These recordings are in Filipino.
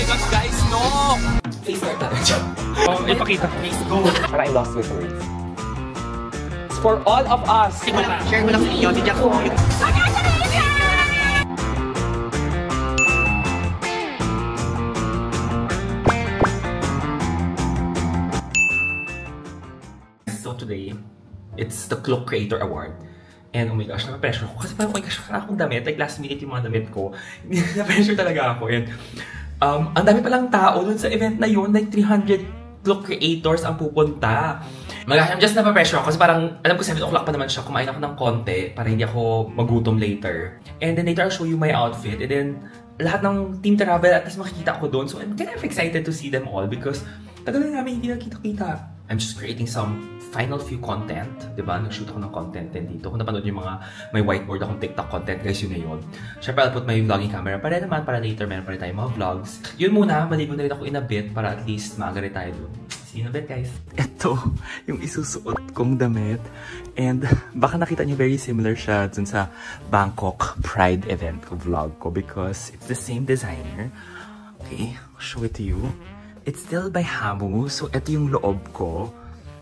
gosh, guys, no! Face card tayo. Oh, ipakita. Face go. Parang I lost with words. It's for all of us. Share ko lang sa inyo. Si Jack po. So today, it's the Cloak Creator Award. And oh my gosh, na-pressure ako. Kasi parang, oh my gosh, wala akong damit. Like last minute yung mga damit ko. Na-pressure talaga ako. And ang dami palang tao dun sa event na yun. Like 300 Cloak Creators ang pupunta. I'm just na-pressure ako. Kasi parang, alam ko 7 o'clock pa naman siya. Kumain ako ng konti para hindi ako magutom later. And then later I'll show you my outfit. And then, lahat ng team travel at least makikita ako doon. So I'm kind of excited to see them all because tagal na namin hindi nakita-kita. I'm just creating some final few content, diba? Nag-shoot ako ng content din dito. Kung napanood yung mga may whiteboard akong TikTok content, guys, yun na yun. Siyempre, I'll put my vlogging camera para naman, para later, meron pa rin tayong mga vlogs. Yun muna, maligo na rin ako in a bit para at least maaga rin tayo dun. See you in a bit, guys. Ito, yung isusuot kong damit. And baka nakita nyo very similar siya dun sa Bangkok Pride event ko, vlog ko, because it's the same designer. Okay, I'll show it to you. It's still by Hamu. So, ito yung loob ko.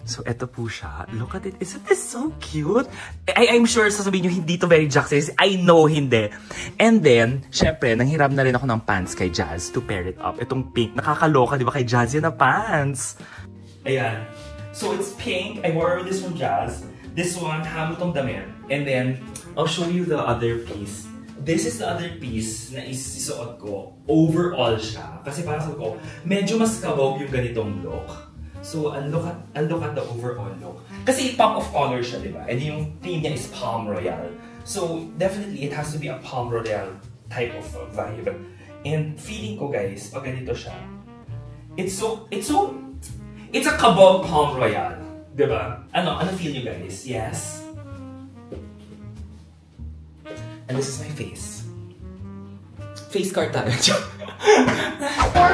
So, ito po siya. Look at it. Isn't this so cute? I'm sure sasabihin nyo, hindi to very Jax. I know, hindi. And then, syempre, nanghiram na rin ako ng pants kay Jazz to pair it up. Itong pink. Nakakaloka, di ba? Kay Jazz yan na pants. Ayan. So, it's pink. I wore this from Jazz. This one, Hamu tong damit. And then, I'll show you the other piece. This is the other piece na isuot ko. Overall siya. Kasi para sa ko, medyo mas kabog yung ganitong look. So, I'll look at the overall look. Kasi pop of color siya, di ba? And yung theme niya is Palm Royale. So, definitely, it has to be a Palm Royale type of vibe. And feeling ko, guys, pag ganito siya, it's a kabog Palm Royale. Di ba? Ano feel you guys? Yes? And this is my face. Face card tayo.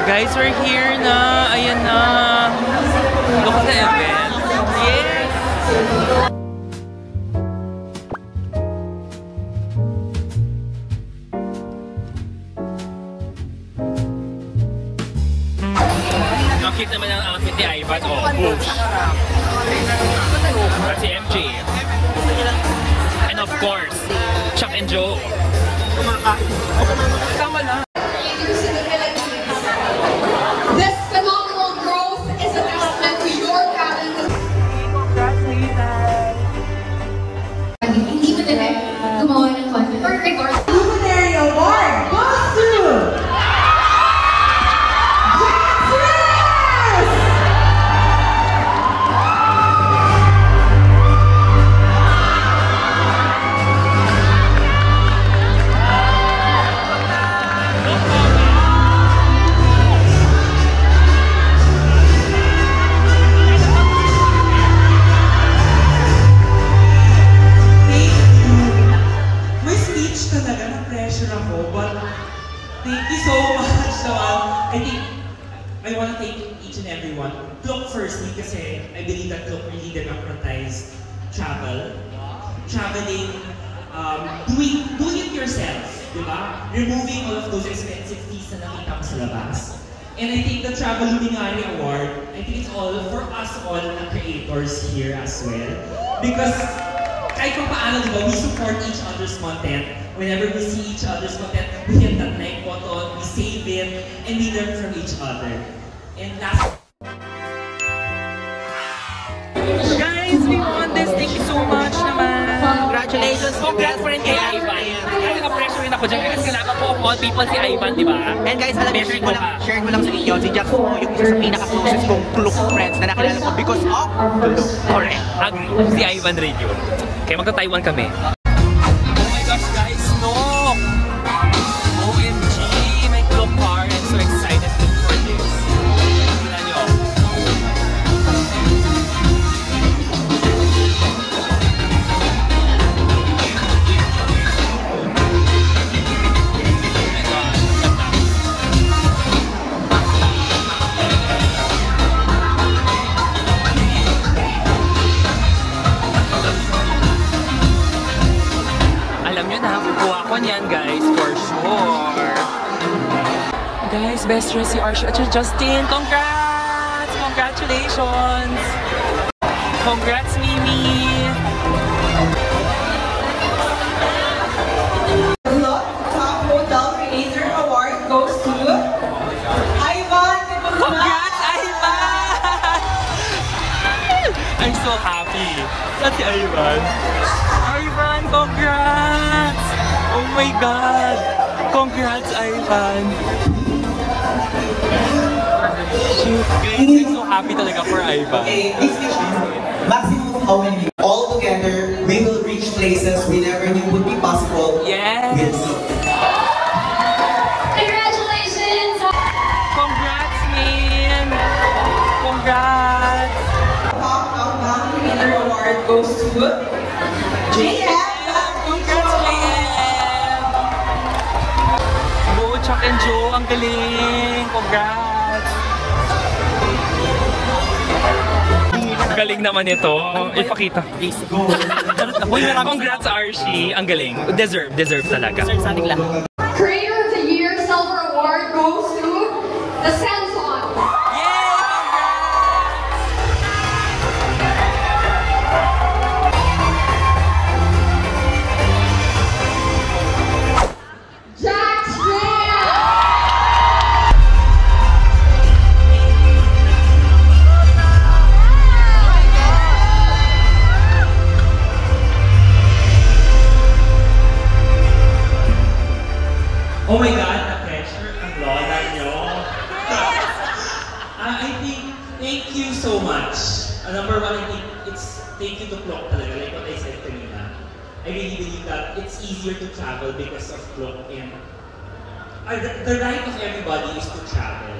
Guys, we're here na. Ayan na. Look at the event. Yes! Nakit naman ang outfit ni Ivan. Oh, boobs. Si MJ. And of course, Chuck and Joe. Tama na. This phenomenal growth is a testament to your talent. Hindi mo din gumawa ng content. Perfect or Luminary Award goes to thank you so much naman. I think I want to thank each and everyone. Cloak firstly kasi I believe that Cloak really democratized travel. Traveling, doing it yourself, di ba? Removing all of those expensive fees na nakita mo sa labas. And I think the Travel Luminary Award, I think it's all for us all na creators here as well. Because kahit pa paano, di ba, we support each other's content. Whenever we see each other's content, we hit that like button, we save it, and we learn from each other. And last... Guys, we won this. Thank you so much naman. Congratulations. Congrats for kay Ivan. Kasi na-pressure rin ako dyan. Kasi kailangan po of all people si Ivan, di ba? And guys, alam niyo, share ko lang sa inyo. Si Jack po yung isa sa pinaka-closest kong Cloak friends na nakilala ko because of Cloak. Correct. Si Ivan rin yun. Kaya magta-Taiwan kami. Guys, no! OMG! My Cloak car. I'm so excited for this. Tingnan nyo. Mimi's best friend si Archie at Justin. Congrats! Congratulations! Congrats, Mimi! The Top Hotel Creator Award goes to Ivan. Congrats, Ivan! I'm so happy. That's si Ivan. Ivan, congrats! Oh my God! Congrats, Ivan! Shoot, guys, I'm so happy talaga for Ivan. Okay, this is maximum of how many. All together, we will reach places we never knew would be possible. Yes! Congratulations! Congrats, man! Congrats! Top Outbound Creator Award goes to JM. Congrats, JM! Go, Chuck and Joe, ang galing! Congrats! Galing naman ito. Ipakita. Congrats, Archie. Ang galing. Deserve talaga. Deserve sa ating lahat. Creator of the Year Silver Award goes to the Samsung. Jack Strand. Oh my God, the pressure, ang lola nyo. I think, thank you so much. Number one, I think it's thank you to Clock talaga, like what I said kanina. I really believe that it's easier to travel because of Clock, and the right of everybody is to travel.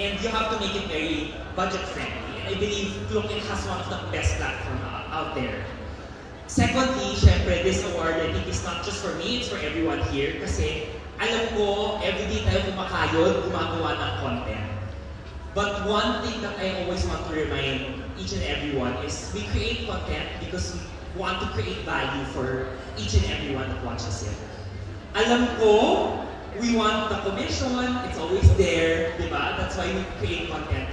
And you have to make it very budget friendly. And I believe Clock has one of the best platforms out there. Secondly, syempre, this award I think is not just for me, it's for everyone here. Kasi alam ko, everyday tayo kumakayod, gumagawa ng content. But one thing that I always want to remind each and everyone is we create content because we want to create value for each and everyone that watches it. Alam ko, we want the commission, it's always there, di ba? That's why we create content.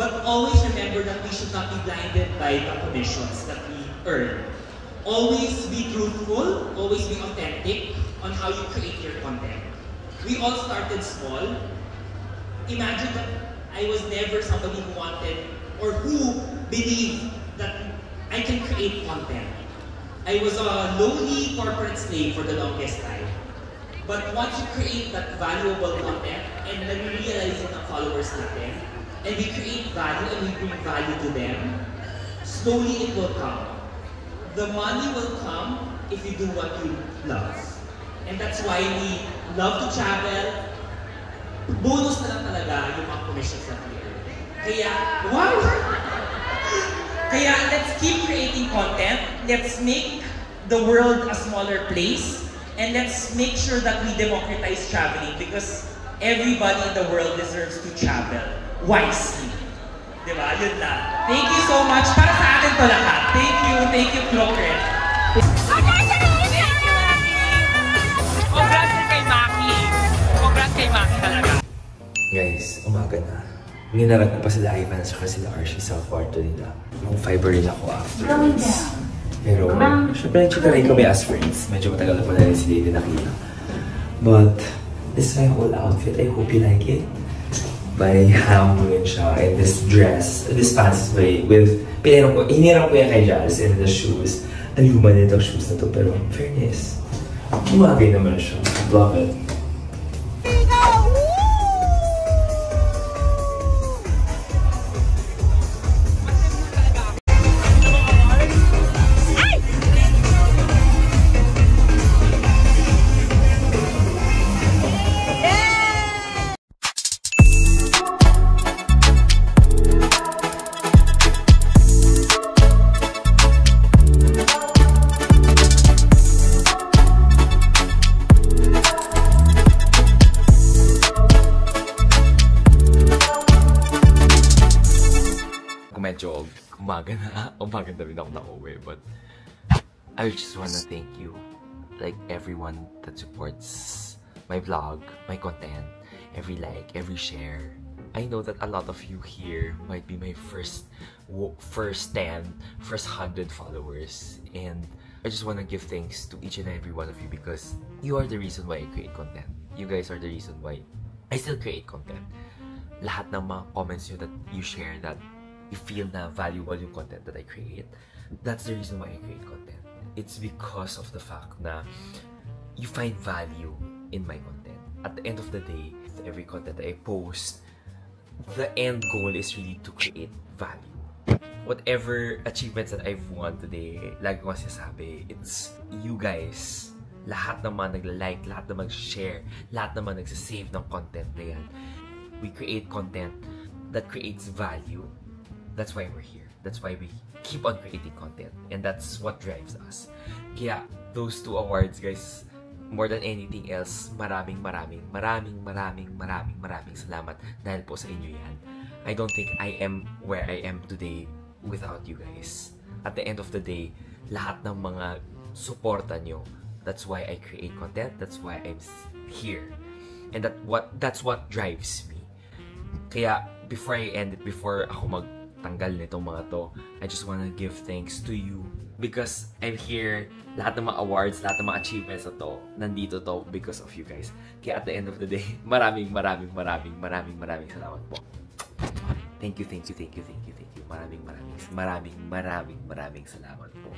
But always remember that we should not be blinded by the commissions that we earn. Always be truthful, always be authentic on how you create your content. We all started small. Imagine that I was never somebody who wanted or who believed that I can create content. I was a lowly corporate slave for the longest time. But once you create that valuable content and then we realize it ang followers natin, and we create value and we bring value to them, slowly it will come. The money will come if you do what you love. And that's why we love to travel. Bonus na lang talaga yung mga commissions that we earn. Kaya, wow! Kaya let's keep creating content. Let's make the world a smaller place. And let's make sure that we democratize traveling because everybody in the world deserves to travel wisely. Diba? Yun lang. Thank you so much. Para sa atin to lahat. Thank you, Clockret. Congrats kay Maki. Congrats kay Maki talaga. Guys, umaga na. Ninarag ko pa sila Ivan at sila Archie sa kwarto nila. Mag-fiber rin ako afterwards. Pero, syempre nag-chitaray kami as friends. Medyo matagal na pala rin sila hindi nakita. But, this is my whole outfit. I hope you like it. By ham rin siya. And this dress, this pants with, hinirang ko yan kay Jazz and the shoes. Ang luma nitong shoes na to, pero fairness. Umagay naman siya. Love it. Medyo umaga na rin ako na-uwi, but I just wanna thank you, like everyone that supports my vlog, my content, every like, every share. I know that a lot of you here might be my first 100 followers, and I just want to give thanks to each and every one of you because you are the reason why I create content. You guys are the reason why I still create content. Lahat ng mga comments nyo that you share, that you feel na valuable yung content that I create, that's the reason why I create content. It's because of the fact na you find value in my content. At the end of the day, every content that I post, the end goal is really to create value. Whatever achievements that I've won today, lagi ko sinasabi, it's you guys. Lahat naman nagla-like, lahat naman nag-share, lahat naman nagsasave ng content na yan. We create content that creates value. That's why we're here. That's why we keep on creating content. And that's what drives us. Kaya, those 2 awards, guys, more than anything else, maraming salamat dahil po sa inyo yan. I don't think I am where I am today without you guys. At the end of the day, lahat ng mga suporta nyo, that's why I create content, that's why I'm here. And that's what drives me. Kaya, before I end it, before ako magtanggal nitong mga to, I just wanna give thanks to you because I'm here. Lahat ng mga awards, lahat ng mga achievements na to, nandito to because of you guys. Kaya at the end of the day, maraming salamat po. Thank you. Maraming salamat po.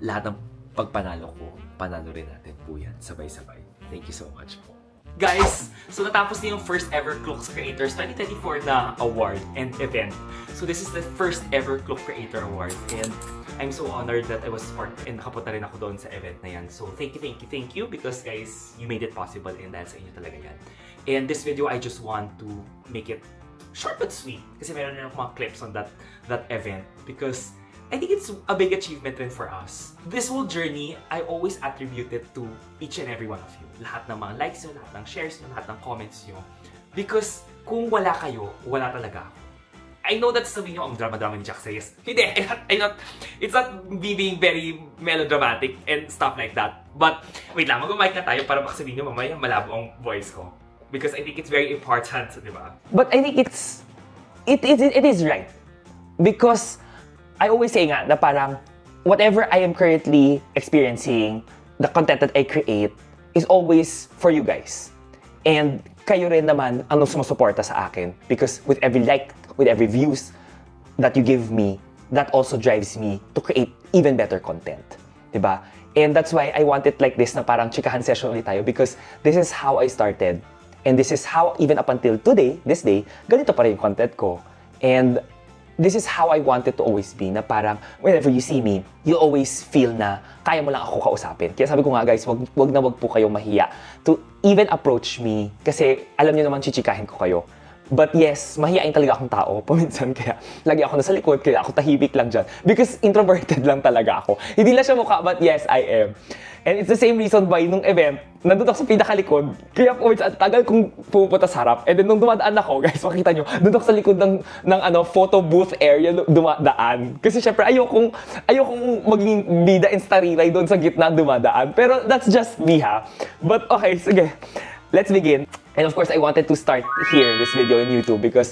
Lahat ng pagpanalo ko, panalo rin natin po yan. Sabay-sabay. Thank you so much po. Guys, so natapos na yung first ever Klook sa Creators 2024 na award and event. So this is the first ever Klook Creator Award and I'm so honored that I was part and nakapunta rin ako doon sa event na yan. So thank you because guys, you made it possible and dahil sa inyo talaga yan. And this video, I just want to make it short but sweet kasi meron rin ako mga clips on that event because I think it's a big achievement rin for us. This whole journey, I always attribute it to each and every one of you. Lahat ng mga likes nyo, lahat ng shares nyo, lahat ng comments nyo. Because kung wala kayo, wala talaga ako. I know that sabihin nyo, ang drama-drama ni Jack says. Hindi, it's not me being very melodramatic and stuff like that. But, wait lang, mag-mic na tayo para makasabihin nyo mamaya malabo ang voice ko. Because I think it's very important, di ba? But I think it is right. Because I always say nga na parang whatever I am currently experiencing, the content that I create is always for you guys. And kayo rin naman ang sumusuporta sa akin because with every like, with every views that you give me, that also drives me to create even better content. Diba? And that's why I want it like this na parang chikahan session ulit tayo because this is how I started. And this is how even up until today, this day, ganito pa rin yung content ko. And this is how I want it to always be, na parang whenever you see me, you always feel na kaya mo lang ako kausapin. Kaya sabi ko nga guys, wag po kayong mahiya to even approach me kasi alam niyo naman chichikahin ko kayo. But yes, mahihain talaga akong tao paminsan kaya lagi ako nasa likod, kaya ako tahimik lang dyan. Because introverted lang talaga ako. Hindi lang siya mukha, but yes, I am. And it's the same reason why nung event, nandun ako sa pinakalikod. Kaya po, tagal kong pupunta sa harap. And then nung dumadaan ako, guys, makita nyo, doon ako sa likod ng photo booth area dumadaan. Kasi syempre, ayokong maging bida instarilay doon sa gitna dumadaan. Pero that's just me, ha? But okay, sige. Let's begin. And of course, I wanted to start here, this video on YouTube, because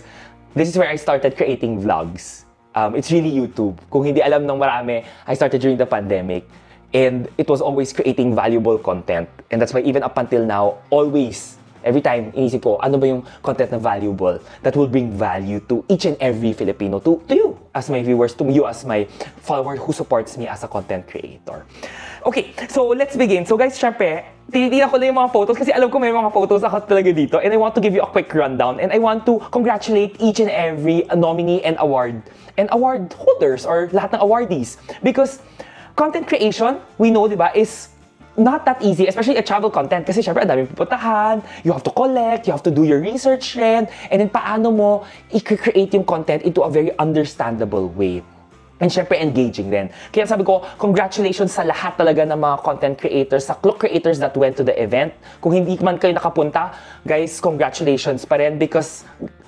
this is where I started creating vlogs. It's really YouTube. Kung hindi alam ng marami, I started during the pandemic. And it was always creating valuable content. And that's why even up until now, always, every time, inisip ko, ano ba yung content na valuable that will bring value to each and every Filipino, to you as my viewers, to you as my follower who supports me as a content creator. Okay, so let's begin. So guys, syempre, tinitingnan ko lang yung mga photos kasi alam ko may mga photos ako talaga dito. And I want to give you a quick rundown. And I want to congratulate each and every nominee and award holders or lahat ng awardees. Because content creation, we know, diba, is not that easy, especially a travel content. Kasi syempre, ang daming pupuntahan, you have to collect, you have to do your research rin, and then paano mo i-create yung content into a very understandable way. And syempre, engaging din. Kaya sabi ko, congratulations sa lahat talaga ng mga content creators, sa Klook creators that went to the event. Kung hindi man kayo nakapunta, guys, congratulations pa rin because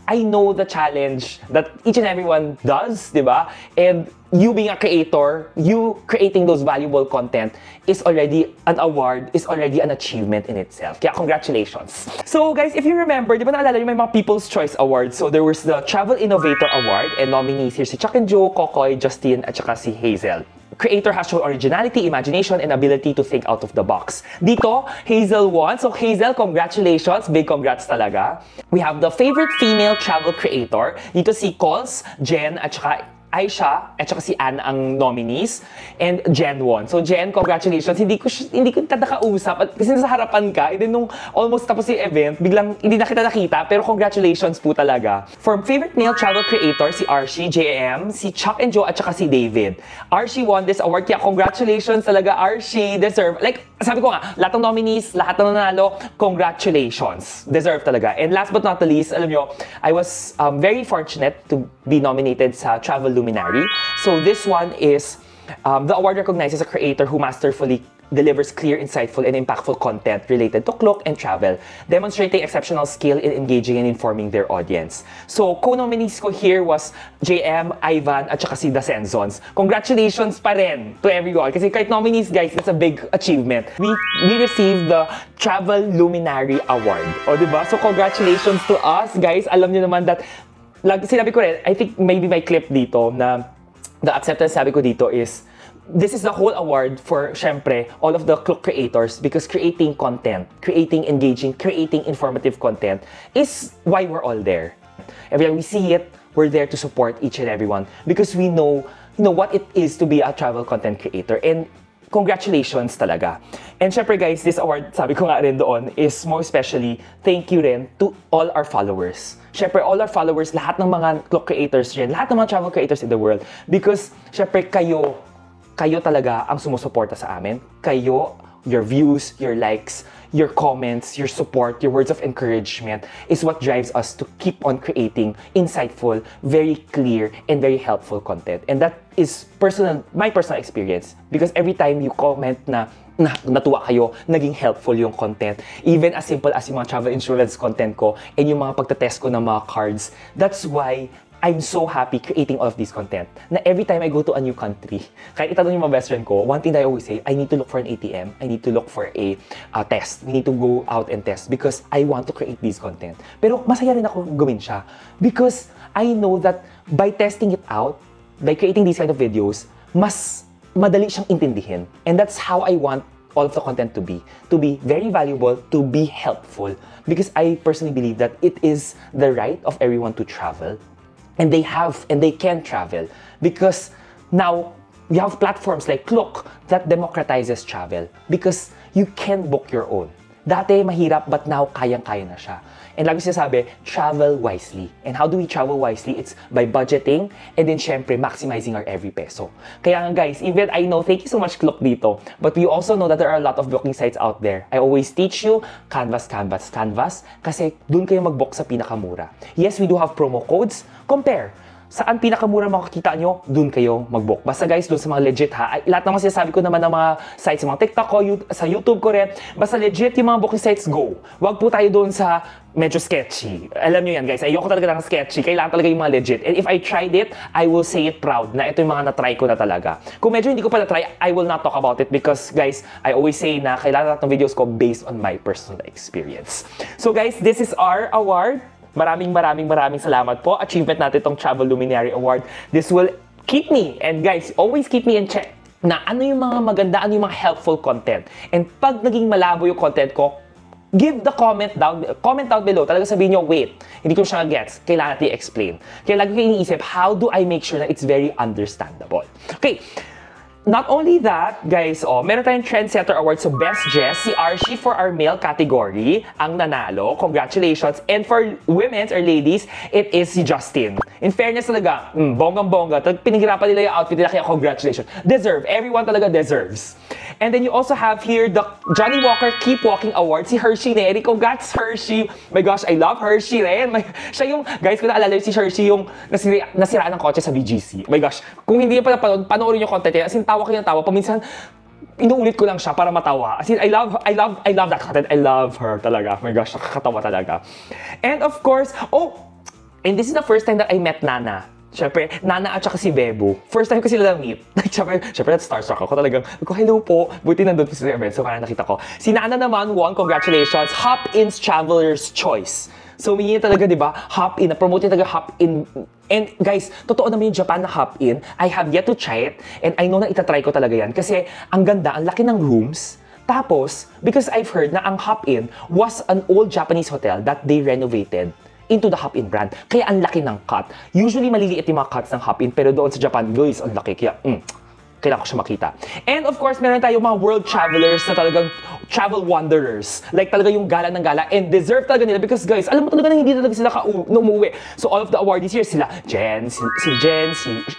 I know the challenge that each and everyone does, di ba? And you being a creator, you creating those valuable content is already an award, is already an achievement in itself. Kaya congratulations. So guys, if you remember, di ba naalala yung may mga People's Choice Awards? So there was the Travel Innovator Award and nominees here si Chuck and Joe, Kokoy, Justin, at saka si Hazel. Creator has shown originality, imagination, and ability to think out of the box. Dito, Hazel won. So Hazel, congratulations. Big congrats talaga. We have the favorite female travel creator. Dito si Cols, Jen, at saka Aisha, at saka si Anne ang nominees. And Jen won. So Jen, congratulations. Hindi ko nakausap at kasi nasa harapan ka. And then nung almost tapos yung event, biglang hindi na kita nakita. Pero congratulations po talaga. For favorite male travel creator, si Archie, JM, si Chuck and Joe, at saka si David. Archie won this award. Kaya congratulations talaga, Archie. Deserve. Like, sabi ko nga, lahat ng nominees, lahat ng nanalo, congratulations. Deserve talaga. And last but not the least, alam nyo, I was very fortunate to be nominated sa Travel Luminary. So this one is, the award recognizes a creator who masterfully delivers clear, insightful, and impactful content related to Klook and travel, demonstrating exceptional skill in engaging and informing their audience. So, co-nominees ko here was JM, Ivan, at saka si The Senzons. Congratulations pa rin to everyone. Kasi kahit nominees, guys, it's a big achievement. We received the Travel Luminary Award. O, diba? So, congratulations to us, guys. Alam nyo naman that, sinabi ko rin, I think maybe may clip dito na the acceptance sabi ko dito is, this is the whole award for, syempre, all of the Klook creators because creating content, creating engaging, creating informative content is why we're all there. Every time we see it, we're there to support each and everyone because we know, what it is to be a travel content creator. And congratulations talaga. And syempre guys, this award, sabi ko nga rin doon, is more especially, thank you rin to all our followers. Syempre, all our followers, lahat ng mga Klook creators rin, lahat ng mga travel creators in the world. Because, syempre, kayo talaga ang sumusuporta sa amin. Kayo, your views, your likes, your comments, your support, your words of encouragement is what drives us to keep on creating insightful, very clear, and very helpful content. And that is my personal experience. Because every time you comment na natuwa kayo, naging helpful yung content. Even as simple as yung mga travel insurance content ko and yung mga pagtatest ko ng mga cards. That's why I'm so happy creating all of this content. Na every time I go to a new country, kahit itanong yung mga best friend ko, one thing that I always say, I need to look for an ATM. I need to look for a test. We need to go out and test because I want to create this content. Pero masaya rin ako gawin siya because I know that by testing it out, by creating these kind of videos, mas madali siyang intindihin. And that's how I want all of the content to be very valuable, to be helpful. Because I personally believe that it is the right of everyone to travel. And they can travel because now we have platforms like Klook that democratizes travel because you can book your own. Dati mahirap but now kayang-kaya na siya. And like sinasabi, travel wisely. And how do we travel wisely? It's by budgeting and then syempre maximizing our every peso. Kaya nga guys, even I know, thank you so much Klook dito, but we also know that there are a lot of booking sites out there. I always teach you, Canvas, kasi dun kayo mag-book sa pinakamura. Yes, we do have promo codes. Compare. Saan pinakamura makikita nyo, dun kayo mag-book. Basta guys, dun sa mga legit ha. Lahat naman sinasabi ko naman ng mga sites, mga TikTok ko, sa YouTube ko rin. Basta legit yung mga booking sites, go. Wag po tayo dun sa medyo sketchy. Alam nyo yan guys, ayoko talaga ng sketchy. Kailangan talaga yung mga legit. And if I tried it, I will say it proud na ito yung mga na-try ko na talaga. Kung medyo hindi ko pa na-try, I will not talk about it because guys, I always say na kailangan lahat ng videos ko based on my personal experience. So guys, this is our award. Maraming salamat po. Achievement natin itong Travel Luminary Award. This will keep me, and guys, always keep me in check na ano yung mga maganda, ano yung mga helpful content. And pag naging malabo yung content ko, give the comment down below. Talaga sabihin nyo, wait, hindi ko siya gets. Kailangan natin i-explain. Kaya lagi ko iniisip, how do I make sure that it's very understandable? Okay. Not only that, guys, meron tayong Trendsetter Award. So, Best Dress, si Archie for our male category, ang nanalo. Congratulations. And for women's or ladies, it is si Justin. In fairness talaga, bonggang-bongga. Pinaghirapan nila yung outfit nila, kaya congratulations. Deserve. Everyone talaga deserves. And then you also have here the Johnny Walker Keep Walking Award, si Hershey Neri. Congrats, Hershey. My gosh, I love Hershey rin. Siya yung, guys, kung naalala si Hershey yung nasiraan ng kotse sa BGC. My gosh, kung hindi pa napanood, panoorin yung content niya. As in, tawa kayo ng tawa. Paminsan, inuulit ko lang siya para matawa. As in, I love that content. I love her talaga. My gosh, nakakatawa talaga. And of course, And this is the first time that I met Nana. Siyempre, Nana at saka si Bebo. First time ko sila na-meet. Siyempre, starstruck ako talagang. Hello po. Buti nandun po sa event. So, parang nakita ko. Si Nana naman won. Congratulations. Hop-In's Traveler's Choice. So, may talaga, di ba? Hop-In. Na-promote talaga Hop-In. And guys, totoo naman yung Japan na Hop-In. I have yet to try it. And I know na itatry ko talaga yan. Kasi, ang ganda, ang laki ng rooms. Tapos, because I've heard na ang Hop-In was an old Japanese hotel that they renovated into the Hop-In brand. Kaya ang laki ng cut. Usually, maliliit yung mga cuts ng Hop-In, pero doon sa Japan, guys, ang laki. Kaya, kailangan ko siya makita. And of course, meron tayong mga world travelers na talagang travel wanderers. Like talaga yung gala ng gala and deserve talaga nila because guys, alam mo talaga na hindi talaga sila umuwi. So all of the awardees here, sila Jen,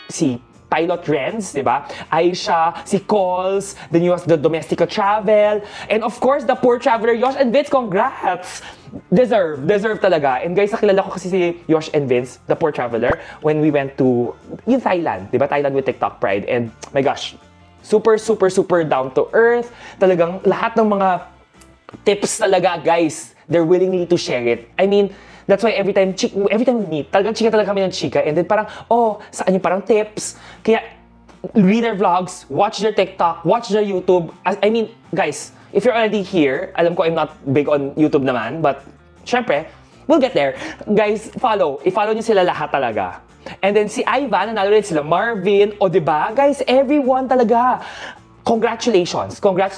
si Pilot Renz, di ba? Aisha, si Coles, then you have the Domestica Travel, and of course, the poor traveler, Yosh and Vince, congrats! Deserve talaga. And guys, nakilala ko kasi si Yosh and Vince, the poor traveler, when we went to yung Thailand, di ba? Thailand with TikTok Pride, and my gosh, super down to earth. Talagang lahat ng mga tips talaga, guys, they're willingly to share it. I mean, that's why every time we meet, talagang chika talaga kami ng chika. And then parang, saan yung parang tips? Kaya, read their vlogs, watch their TikTok, watch their YouTube. I mean, guys, if you're already here, alam ko I'm not big on YouTube naman, but syempre, we'll get there. Guys, i-follow nyo sila lahat talaga. And then si Ivan, nanalo rin sila Marvin, o diba? Guys, everyone talaga. Congratulations. Congrats.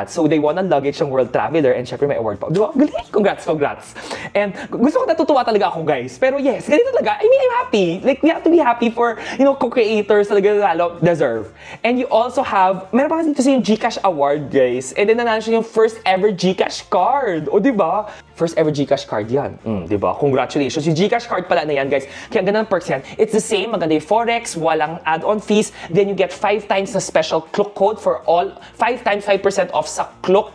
So, they won a luggage ng World Traveler and syempre may award pa. Diba? Congrats. And gusto ko natutuwa talaga ako, guys. Pero yes, ganito talaga. I mean, I'm happy. Like, we have to be happy for, co-creators talaga lalo deserve. And you also have, meron pa kasi dito yung GCash Award, guys. And then nanalo siya yung first ever GCash card. O, diba? First ever GCash card yan. Diba? Congratulations. Yung GCash card pala na yan, guys. Kaya ang ganda ng perks yan. It's the same. Maganda yung Forex, walang add-on fees. Then you get 5 times the special Klook code for all, 5 times 5% off sa Klook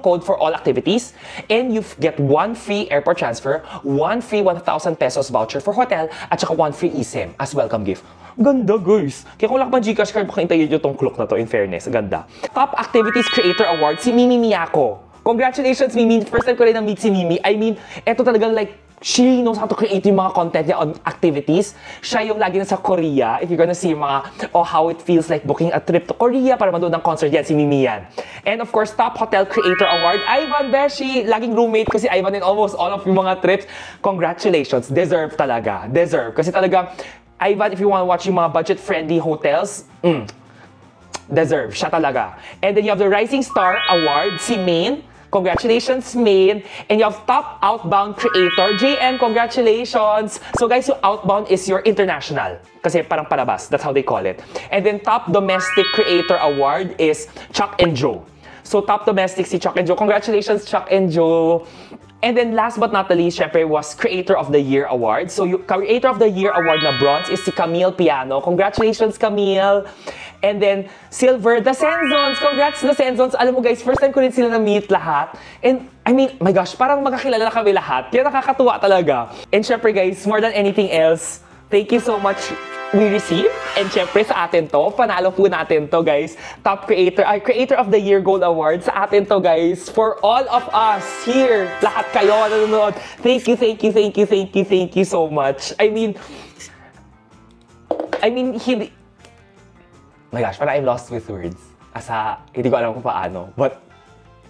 code for all activities. And you get 1 free airport transfer, 1 free 1,000 pesos voucher for hotel, at saka 1 free eSIM as welcome gift. Ganda, guys. Kaya kung wala ka pang GCash card, baka hintayin nyo tong Klook na to, in fairness. Ganda. Top Activities Creator Award, si Mimi Miyako. Congratulations, Mimi. First time ko rin na-meet si Mimi. I mean, eto talagang like, she knows how to create yung mga content niya on activities. Siya yung lagi nasa Korea. If you're gonna see mga, how it feels like booking a trip to Korea para manood ng concert yan, si Mimi yan. And of course, Top Hotel Creator Award, Ivan Beshi. Laging roommate ko si Ivan in almost all of yung mga trips. Congratulations. Deserve talaga. Deserve. Kasi talaga, Ivan, if you wanna watch yung mga budget-friendly hotels, deserve. Siya talaga. And then you have the Rising Star Award, si Maine. Congratulations, Maine. And you have Top Outbound Creator, JN. Congratulations. So guys, yung outbound is your international. Kasi parang palabas. That's how they call it. And then Top Domestic Creator Award is Chuck and Joe. So Top Domestic si Chuck and Joe. Congratulations, Chuck and Joe. And then last but not the least, syempre, was Creator of the Year Award. So yung Creator of the Year Award na bronze is si Camille Piano. Congratulations, Camille. And then, silver, the Senzons. Congrats, the Senzons. Alam mo guys, first time ko rin sila na-meet lahat. And, I mean, my gosh, parang magkakilala na kami lahat. Kaya nakakatuwa talaga. And syempre guys, more than anything else, thank you so much we received. And syempre sa atin to, panalo po natin to guys. Top Creator, Creator of the Year Gold Award sa atin to guys. For all of us here, lahat kayo nanonood. Thank you so much. I mean, hindi, my gosh, parang I'm lost with words. Asa, hindi ko alam kung paano. But,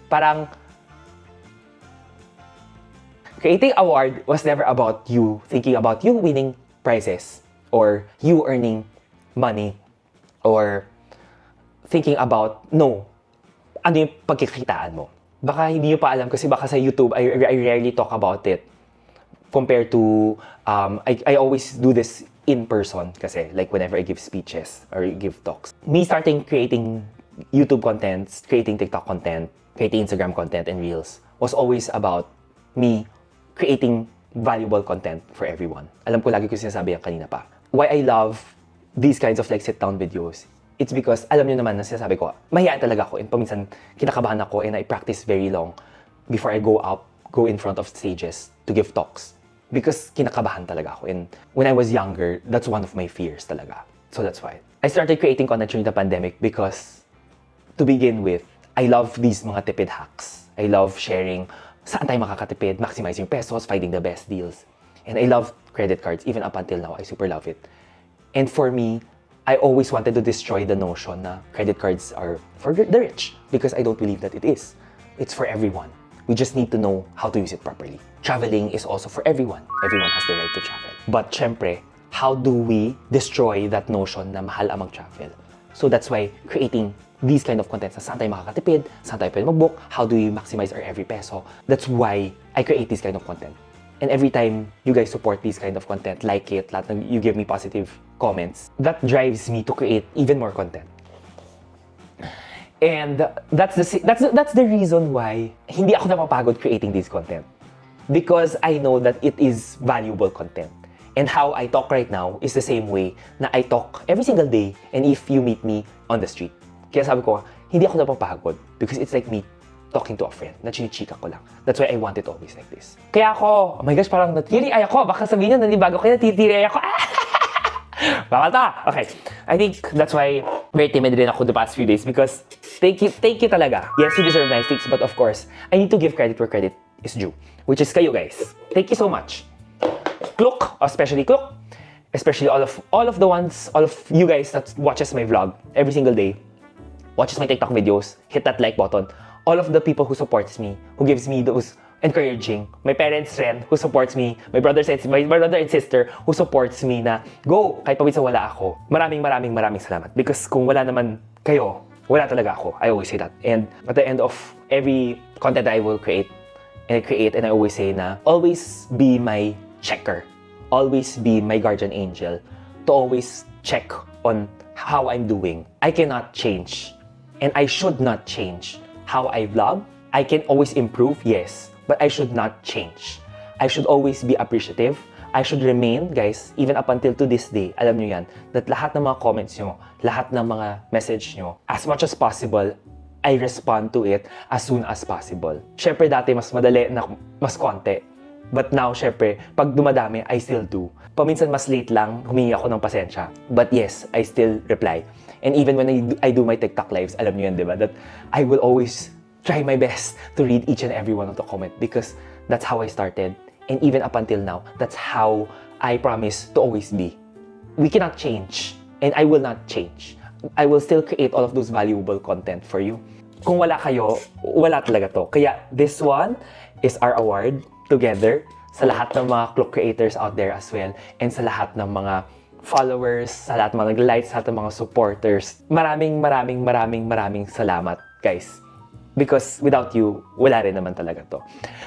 parang, creating award was never about you thinking about you winning prizes or you earning money or thinking about, ano yung pagkikitaan mo. Baka hindi nyo pa alam kasi baka sa YouTube, I rarely talk about it compared to, I always do this in person kasi like whenever I give speeches or give talks. Me starting creating YouTube content, creating TikTok content, creating Instagram content and Reels was always about me creating valuable content for everyone. Alam ko lagi ko sinasabi yan kanina pa. Why I love these kinds of like sit-down videos, it's because alam niyo naman na sinasabi ko, mahiyaan talaga ako and paminsan kinakabahan ako and I practice very long before I go in front of stages to give talks. Because kinakabahan talaga ako. And when I was younger, that's one of my fears talaga. So that's why. I started creating content during the pandemic because, to begin with, I love these mga tipid hacks. I love sharing saan tayo makakatipid, maximizing pesos, finding the best deals. And I love credit cards. Even up until now, I super love it. And for me, I always wanted to destroy the notion na credit cards are for the rich because I don't believe that it is. It's for everyone. We just need to know how to use it properly. Traveling is also for everyone. Everyone has the right to travel. But syempre, how do we destroy that notion na mahal ang mag-travel? So that's why creating these kind of contents na saan tayo makakatipid, saan tayo pwede mag-book, how do we maximize our every peso. That's why I create this kind of content. And every time you guys support this kind of content, like it, you give me positive comments, that drives me to create even more content. And that's the reason why hindi ako napapagod creating this content. Because I know that it is valuable content. And how I talk right now is the same way na I talk every single day and if you meet me on the street. Kaya sabi ko, hindi ako napapagod because it's like me talking to a friend, na chinichika ko lang. That's why I want it always like this. Kaya ako, oh my gosh, parang natiri-ay ako. Baka sabihin nyo, nanibago kayo, natiri-ay ako. Baka ta. Okay. I think that's why very timid rin ako the past few days because thank you talaga. Yes, you deserve nice things, but of course, I need to give credit where credit is due, which is kayo guys. Thank you so much. Klook, especially Klook, especially all of you guys that watches my vlog every single day, watches my TikTok videos, hit that like button. All of the people who supports me, who gives me those encouraging, my parents friend who supports me, my brother and sister who supports me na go kahit pawisa wala ako. Maraming salamat because kung wala naman kayo, wala talaga ako. I always say that. And at the end of every content I will create and I always say na always be my checker, always be my guardian angel to always check on how I'm doing. I cannot change and I should not change how I vlog. I can always improve, yes, but I should not change. I should always be appreciative. I should remain, guys, even up until to this day, alam nyo yan, that lahat ng mga comments nyo, lahat ng mga message nyo, as much as possible, I respond to it as soon as possible. Syempre dati mas madali na mas konti. But now, syempre, pag dumadami, I still do. Paminsan mas late lang, humingi ako ng pasensya. But yes, I still reply. And even when I do my TikTok lives, alam niyo yan, di ba? That I will always try my best to read each and every one of the comments because that's how I started. And even up until now, that's how I promise to always be. We cannot change. And I will not change. I will still create all of those valuable content for you. Kung wala kayo, wala talaga to. Kaya this one is our award together sa lahat ng mga Klook creators out there as well and sa lahat ng mga followers, sa lahat ng mga nag-likes, sa lahat ng mga supporters. Maraming salamat, guys. Because without you, wala rin naman talaga to.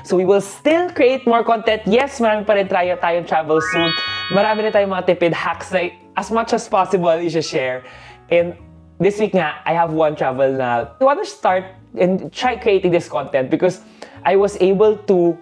So we will still create more content. Yes, marami pa rin tayong travel soon. Marami rin tayong mga tipid hacks na as much as possible i-share. And this week nga, I have one travel na I want to start and try creating this content because I was able to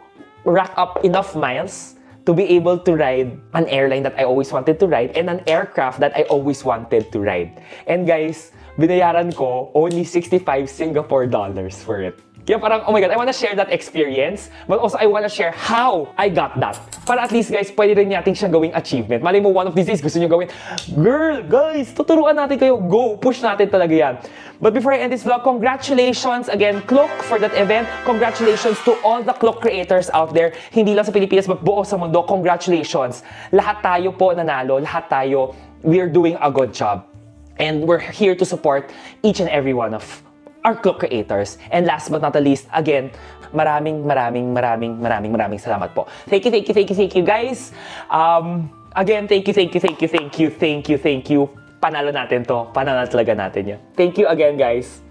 rack up enough miles to be able to ride an airline that I always wanted to ride and an aircraft that I always wanted to ride. And guys, binayaran ko only 65 Singapore dollars for it. Kaya parang, oh my God, I wanna share that experience, but also I wanna share how I got that. Para at least, guys, pwede rin natin siyang gawing achievement. Malay mo, one of these days, gusto nyo gawin, girl, guys, tuturuan natin kayo. Go, push natin talaga yan. But before I end this vlog, congratulations again, Klook, for that event. Congratulations to all the Klook creators out there. Hindi lang sa Pilipinas, but buo sa mundo. Congratulations. Lahat tayo po nanalo. Lahat tayo, we're doing a good job. And we're here to support each and every one of our Klook creators. And last but not the least, again, maraming salamat po. Thank you, guys. Again, thank you. Panalo natin to. Panalo talaga natin yan. Thank you again, guys.